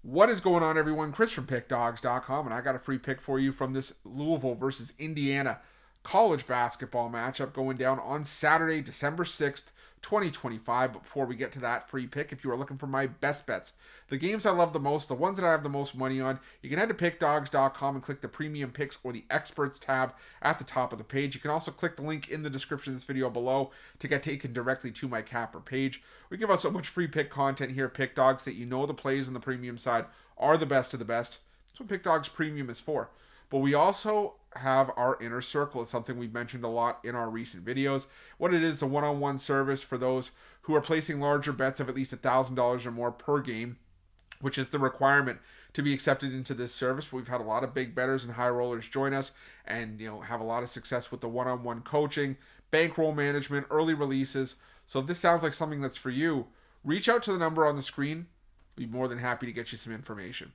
What is going on, everyone? Chris from Pickdawgz.com, and I got a free pick for you from this Louisville versus Indiana college basketball matchup going down on Saturday, December 6th, 2025. But before we get to that free pick, if you are looking for my best bets, the games I love the most, the ones that I have the most money on, you can head to Pickdawgz.com and click the premium picks or the experts tab at the top of the page. You can also click the link in the description of this video below to get taken directly to my capper page. We give out so much free pick content here at Pickdawgz that you know the plays on the premium side are the best of the best. That's what Pickdawgz Premium is for. But we also have our inner circle. It's something we've mentioned a lot in our recent videos. What it is, a one-on-one service for those who are placing larger bets of at least $1,000 or more per game, which is the requirement to be accepted into this service. But we've had a lot of big bettors and high rollers join us and have a lot of success with the one-on-one coaching, bankroll management, early releases. So if this sounds like something that's for you, reach out to the number on the screen. We'll be more than happy to get you some information.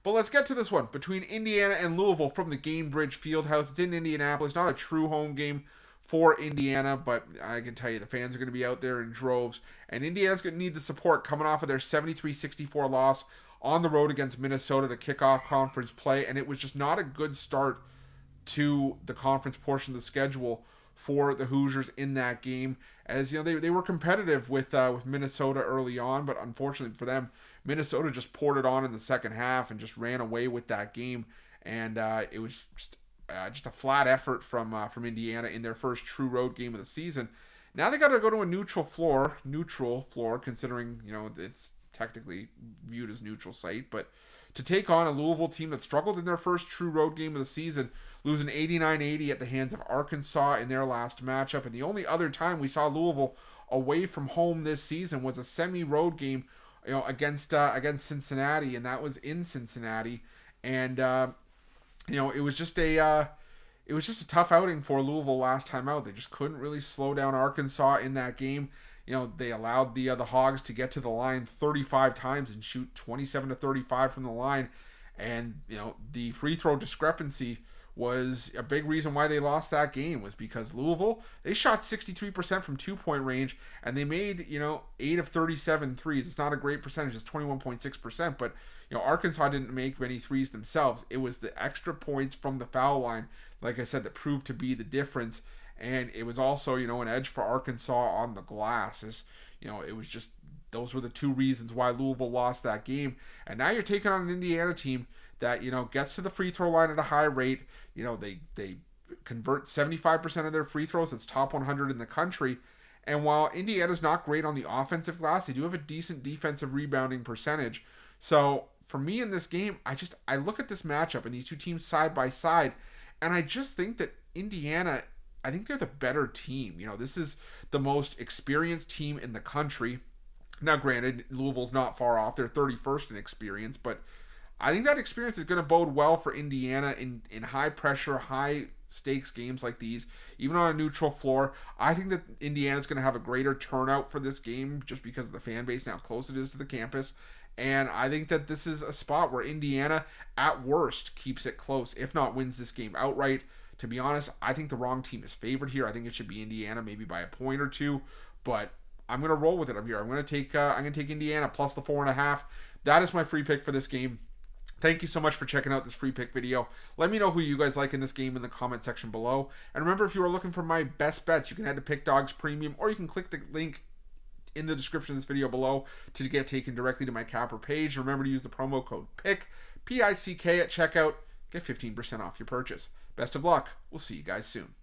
But let's get to this one between Indiana and Louisville from the Gainbridge Fieldhouse. It's in Indianapolis, not a true home game for Indiana, but I can tell you the fans are going to be out there in droves. And Indiana's going to need the support coming off of their 73-64 loss on the road against Minnesota to kick off conference play. And it was just not a good start to the conference portion of the schedule for the Hoosiers in that game. As they were competitive with Minnesota early on, but unfortunately for them, Minnesota just poured it on in the second half and just ran away with that game. And it was just a flat effort from Indiana in their first true road game of the season. Now they got to go to a neutral floor, considering it's technically viewed as neutral site, but to take on a Louisville team that struggled in their first true road game of the season, losing 89-80 at the hands of Arkansas in their last matchup. And the only other time we saw Louisville away from home this season was a semi-road game, against Cincinnati, and that was in Cincinnati. And it was just a tough outing for Louisville last time out. They just couldn't really slow down Arkansas in that game. They allowed the Hogs to get to the line 35 times and shoot 27-35 from the line. And, the free throw discrepancy was a big reason why they lost that game, was because Louisville, they shot 63% from 2-point range, and they made, 8 of 37 threes. It's not a great percentage. It's 21.6%, but, Arkansas didn't make many threes themselves. It was the extra points from the foul line, like I said, that proved to be the difference. And it was also, an edge for Arkansas on the glass. It was just, those were the two reasons why Louisville lost that game. And now you're taking on an Indiana team that, gets to the free throw line at a high rate. They convert 75% of their free throws. It's top 100 in the country. And while Indiana's not great on the offensive glass, they do have a decent defensive rebounding percentage. So for me in this game, I look at this matchup and these two teams side by side, and I just think that Indiana, I think they're the better team. This is the most experienced team in the country. Now, granted, Louisville's not far off. They're 31st in experience, but I think that experience is going to bode well for Indiana in high-pressure, high-stakes games like these, even on a neutral floor. I think that Indiana's going to have a greater turnout for this game just because of the fan base and how close it is to the campus. And I think that this is a spot where Indiana, at worst, keeps it close, if not wins this game outright. To be honest, I think the wrong team is favored here. I think it should be Indiana, maybe by a point or two, but I'm going to roll with it up here. I'm going to take Indiana plus the 4.5. That is my free pick for this game. Thank you so much for checking out this free pick video. Let me know who you guys like in this game in the comment section below. And remember, if you are looking for my best bets, you can head to Pickdawgz Premium, or you can click the link in the description of this video below to get taken directly to my capper page. Remember to use the promo code PICK, P-I-C-K, at checkout. Get 15% off your purchase. Best of luck. We'll see you guys soon.